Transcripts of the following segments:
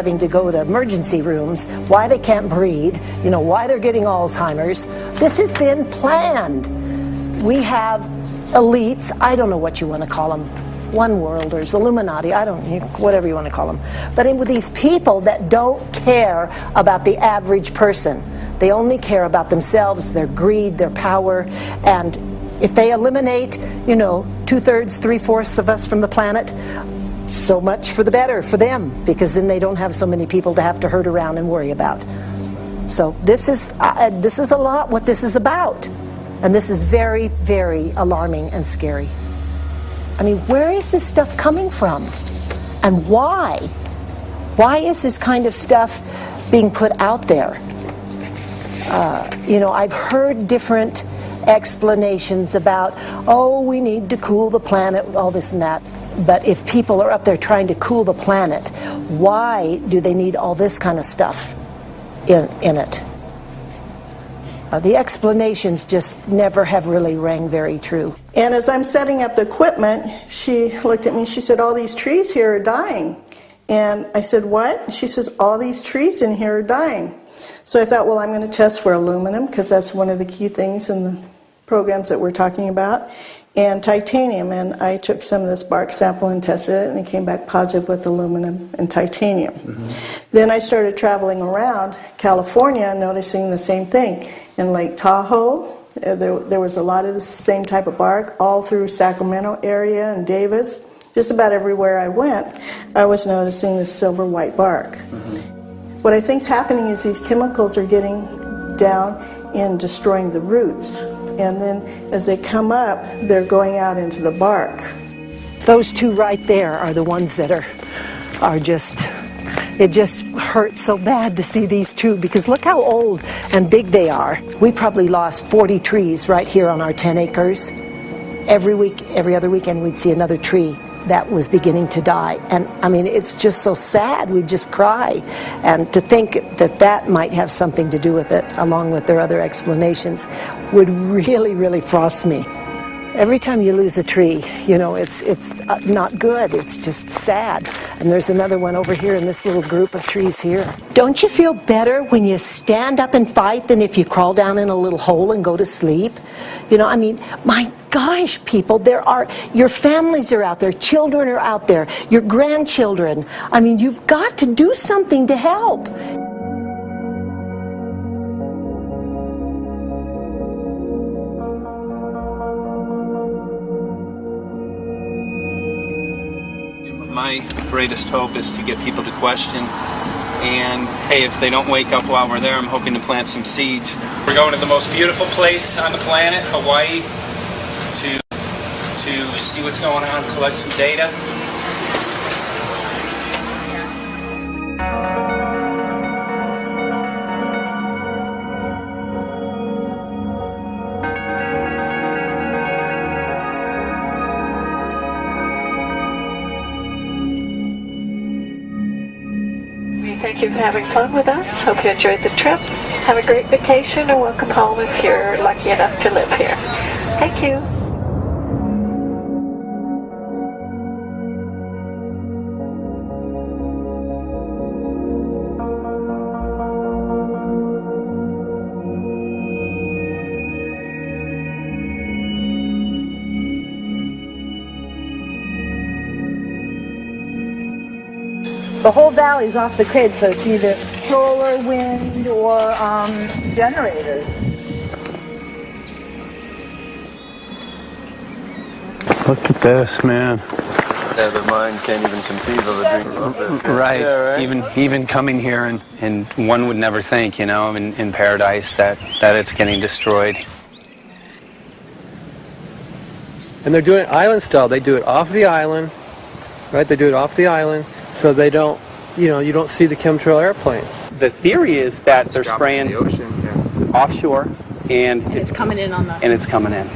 having to go to emergency rooms, why they can't breathe, you know, why they're getting Alzheimer's. This has been planned. We have elites, I don't know what you want to call them, one worlders, Illuminati, I don't know, whatever you want to call them. But with these people that don't care about the average person. They only care about themselves, their greed, their power, and if they eliminate, you know, 2/3, 3/4 of us from the planet, so much for the better for them, because then they don't have so many people to have to herd around and worry about. So this is a lot what this is about, and this is very, very alarming and scary. I mean, where is this stuff coming from, and why? Why is this kind of stuff being put out there? You know, I've heard different explanations about, oh, we need to cool the planet, all this and that. But if people are up there trying to cool the planet, why do they need all this kind of stuff in it? The explanations just never have really rang very true. And as I'm setting up the equipment, she looked at me and she said, all these trees here are dying. And I said, what? She says, all these trees in here are dying. So I thought, well, I'm going to test for aluminum, because that's one of the key things in the programs that we're talking about, and titanium. And I took some of this bark sample and tested it, and it came back positive with aluminum and titanium. Mm-hmm. Then I started traveling around California, noticing the same thing. In Lake Tahoe, there was a lot of the same type of bark, all through Sacramento area and Davis. Just about everywhere I went, I was noticing this silver white bark. Mm-hmm. What I think is happening is these chemicals are getting down and destroying the roots. And then as they come up, they're going out into the bark. Those two right there are the ones that are just, it just hurts so bad to see these two, because look how old and big they are. We probably lost 40 trees right here on our 10 acres. Every week, every other weekend, we'd see another tree that was beginning to die. And I mean, it's just so sad, we just cry. And to think that that might have something to do with it, along with their other explanations, would really, really frost me. Every time you lose a tree, you know, it's not good, it's just sad. And there's another one over here in this little group of trees here. Don't you feel better when you stand up and fight than if you crawl down in a little hole and go to sleep? You know, I mean, my gosh, people, your families are out there, children are out there, your grandchildren. I mean, you've got to do something to help. My greatest hope is to get people to question, and hey, if they don't wake up while we're there, I'm hoping to plant some seeds. We're going to the most beautiful place on the planet, Hawaii, to see what's going on, collect some data. Thank you for having fun with us. Hope you enjoyed the trip. Have a great vacation and welcome home if you're lucky enough to live here. Thank you. The whole valley's off the grid, so it's either solar, wind, or generators. Look at this, man. Yeah, the mind can't even conceive of a dream of this. Right. Yeah, right. Even coming here, and one would never think, you know, in paradise that it's getting destroyed. And they're doing it island style. They do it off the island, right? They do it off the island. So they don't, you know, you don't see the chemtrail airplane. The theory is that they're spraying the ocean, offshore, and it's coming in on the. And it's coming in.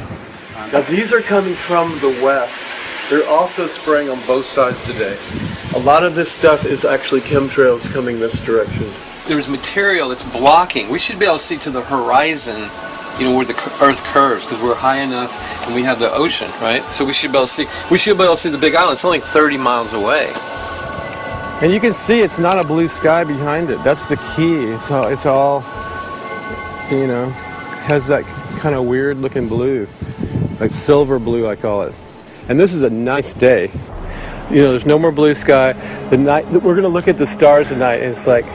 Now these are coming from the west. They're also spraying on both sides today. A lot of this stuff is actually chemtrails coming this direction. There's material that's blocking. We should be able to see to the horizon, you know, where the Earth curves, because we're high enough and we have the ocean, right? So we should be able to see. We should be able to see the Big Island. It's only 30 miles away. And you can see it's not a blue sky behind it. That's the key. It's all, you know, has that kind of weird looking blue, like silver blue I call it. And this is a nice day. You know, there's no more blue sky. The night we're gonna look at the stars at night. And it's like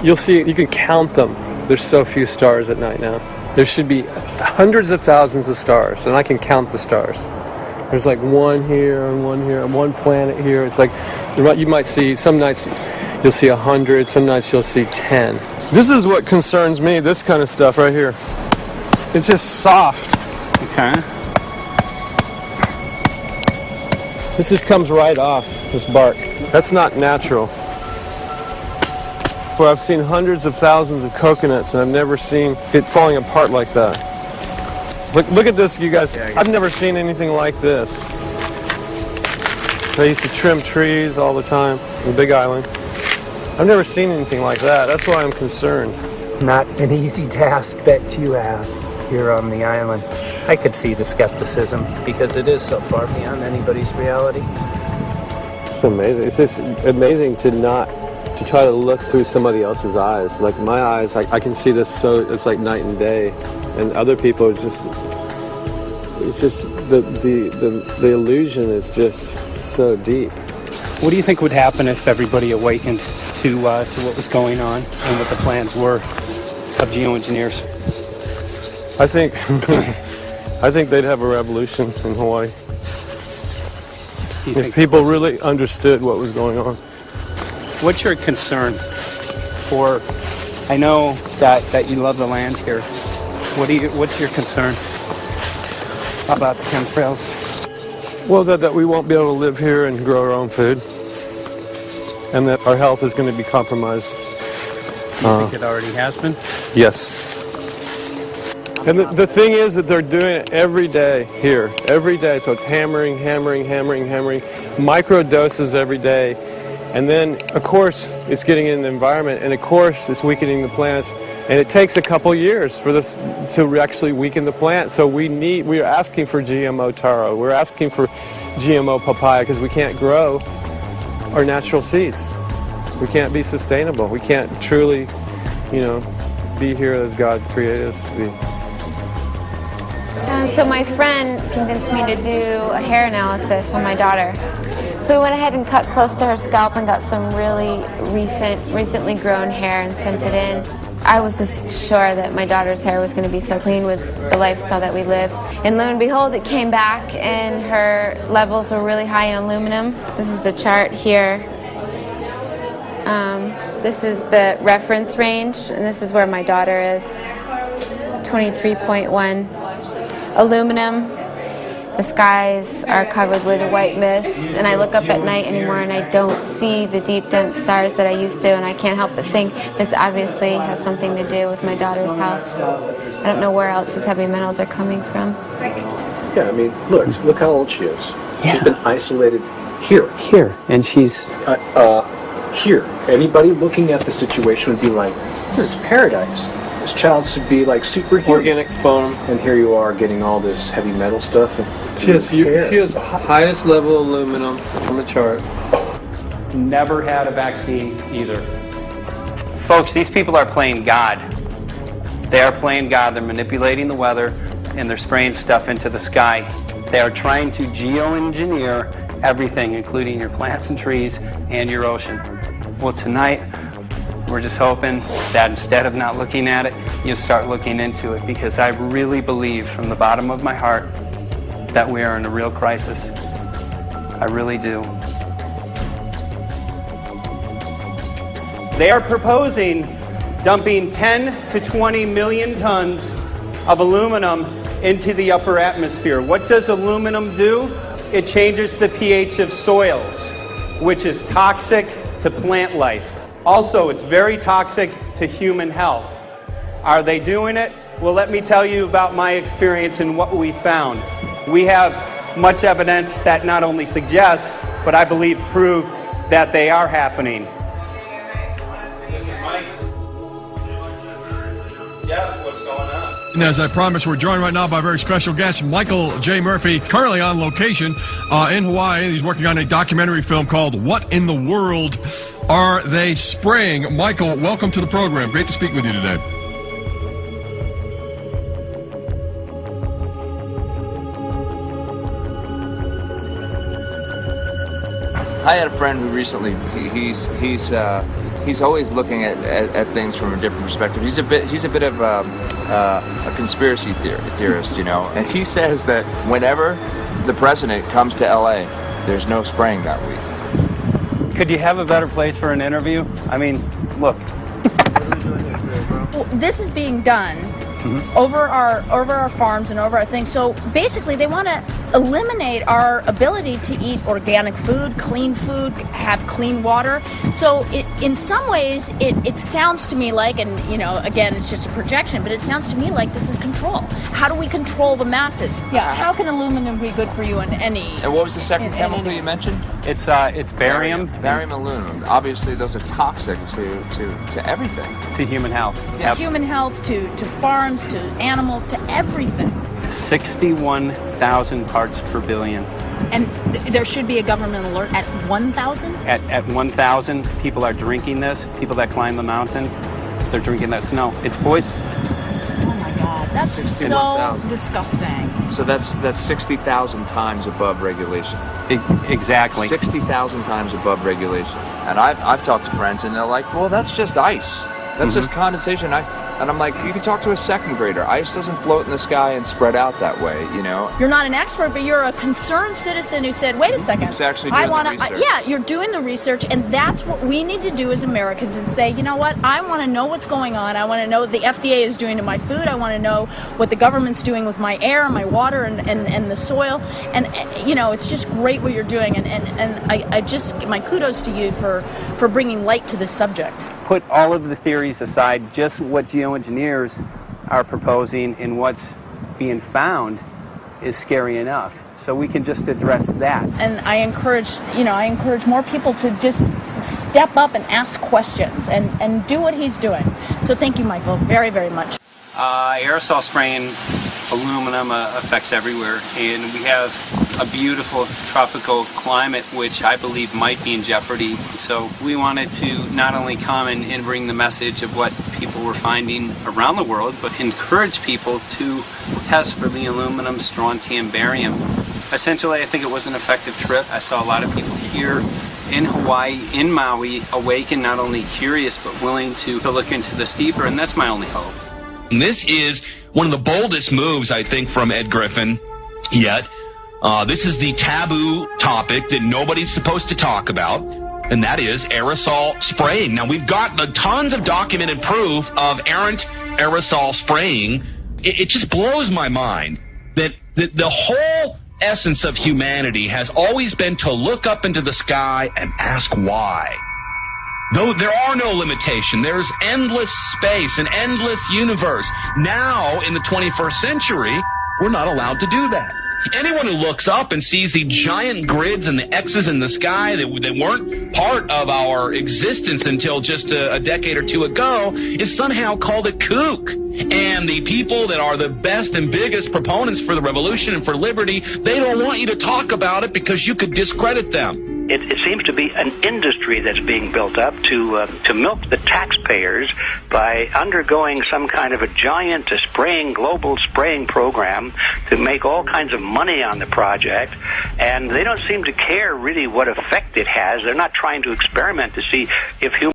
you'll see. You can count them. There's so few stars at night now. There should be hundreds of thousands of stars, and I can count the stars. There's like one here and one here and one planet here. It's like you might see some nights you'll see 100, some nights you'll see 10. This is what concerns me. This kind of stuff right here. It's just soft. Okay. This just comes right off this bark. That's not natural. For I've seen hundreds of thousands of coconuts, and I've never seen it falling apart like that. Look at this, you guys. I've never seen anything like this. I used to trim trees all the time on the Big Island. I've never seen anything like that. That's why I'm concerned. Not an easy task that you have here on the island. I could see the skepticism because it is so far beyond anybody's reality. It's amazing. It's just amazing to try to look through somebody else's eyes. Like my eyes, I can see this so it's like night and day, and other people it's just the illusion is just so deep. What do you think would happen if everybody awakened to what was going on and what the plans were of geoengineers? I think they'd have a revolution in Hawaii if people really understood what was going on. What's your concern for? I know that you love the land here. What's your concern about the chemtrails? Well, that we won't be able to live here and grow our own food, and that our health is going to be compromised. You think it already has been? Yes. And the thing is that they're doing it every day here, every day. So it's hammering, micro doses every day. And then, of course, it's getting in the environment, and of course, it's weakening the plants. And it takes a couple years for this to actually weaken the plant. So we are asking for GMO taro. We're asking for GMO papaya because we can't grow our natural seeds. We can't be sustainable. We can't truly, be here as God created us to be. So my friend convinced me to do a hair analysis on my daughter. So we went ahead and cut close to her scalp and got some really recently grown hair and sent it in. I was just sure that my daughter's hair was going to be so clean with the lifestyle that we live. And lo and behold, it came back and her levels were really high in aluminum. This is the chart here. This is the reference range, and this is where my daughter is. 23.1. Aluminum. The skies are covered with a white mist, and I look up at night anymore and I don't see the deep, dense stars that I used to, and I can't help but think this obviously has something to do with my daughter's health. I don't know where else these heavy metals are coming from. Yeah, I mean, look how old she is. Yeah. She's been isolated here. Here, and she's... Here. Anybody looking at the situation would be like, this is paradise. This child should be like superhuman. Organic foam. And here you are getting all this heavy metal stuff. She has highest level aluminum on the chart. Never had a vaccine either. Folks, these people are playing God. They are playing God. They're manipulating the weather, and they're spraying stuff into the sky. They are trying to geo-engineer everything, including your plants and trees and your ocean. Well, tonight, we're just hoping that instead of not looking at it, you start looking into it, because I really believe from the bottom of my heart that we are in a real crisis. I really do. They are proposing dumping 10 to 20 million tons of aluminum into the upper atmosphere. What does aluminum do? It changes the pH of soils, which is toxic to plant life. Also, it's very toxic to human health. Are they doing it? Well, let me tell you about my experience and what we found. We have much evidence that not only suggests, but I believe prove that they are happening. Jeff, what's going on? And as I promised, we're joined right now by a very special guest, Michael J. Murphy, currently on location in Hawaii. He's working on a documentary film called What in the World Are They Spraying? Michael, welcome to the program. Great to speak with you today. I had a friend who recently, he's always looking at things from a different perspective. He's a bit of a conspiracy theorist, you know. And he says that whenever the president comes to LA, there's no spraying that week. Could you have a better place for an interview? I mean, look. Well, this is being done over our farms and over our things. So basically, they want to eliminate our ability to eat organic food, have clean water. So in some ways, it sounds to me like, and you know, again, it's just a projection, but it sounds to me like this is control. How do we control the masses? Yeah. How can aluminum be good for you in any? And what was the second chemical you mentioned? It's barium. Barium aluminum. Obviously, those are toxic to everything. To human health. To human health, to farms, to animals, to everything. 61,000 parts per billion. And there should be a government alert at 1,000? At 1,000, people are drinking this. People that climb the mountain, they're drinking that snow. It's poison. Oh my God, that's so disgusting. So that's 60,000 times above regulation. Exactly. 60,000 times above regulation. And I've talked to friends, and they're like, well, that's just ice. That's just condensation. And I'm like, you can talk to a second grader. Ice doesn't float in the sky and spread out that way, you know? You're not an expert, but you're a concerned citizen who said, wait a second. Who's actually doing the research. Yeah, you're doing the research, and that's what we need to do as Americans and say, you know what, I want to know what's going on. I want to know what the FDA is doing to my food. I want to know what the government's doing with my air, my water, and the soil. And, you know, it's just great what you're doing. And I just, my kudos to you for bringing light to this subject. Put all of the theories aside, just what geoengineers are proposing and what's being found is scary enough. So we can just address that. And I encourage more people to just step up and ask questions and do what he's doing. So thank you, Michael, very, very much. Aerosol spraying aluminum affects everywhere, and we have a beautiful tropical climate which I believe might be in jeopardy. So we wanted to not only come and bring the message of what people were finding around the world, but encourage people to test for the aluminum, strontium, barium. Essentially, I think it was an effective trip. I saw a lot of people here in Hawaii, in Maui, awake and not only curious but willing to look into this deeper, and that's my only hope. This is one of the boldest moves, I think, from Ed Griffin yet. This is the taboo topic that nobody's supposed to talk about, and that is aerosol spraying. Now, we've got tons of documented proof of errant aerosol spraying. It just blows my mind that the whole essence of humanity has always been to look up into the sky and ask why. Though there are no limitations, there's endless space, an endless universe. Now, in the 21st century, we're not allowed to do that. Anyone who looks up and sees the giant grids and the X's in the sky that weren't part of our existence until just a decade or two ago is somehow called a kook. And the people that are the best and biggest proponents for the revolution and for liberty, they don't want you to talk about it because you could discredit them. It seems to be an industry that's being built up to milk the taxpayers by undergoing some kind of a giant global spraying program to make all kinds of money on the project, and they don't seem to care really what effect it has. They're not trying to experiment to see if humans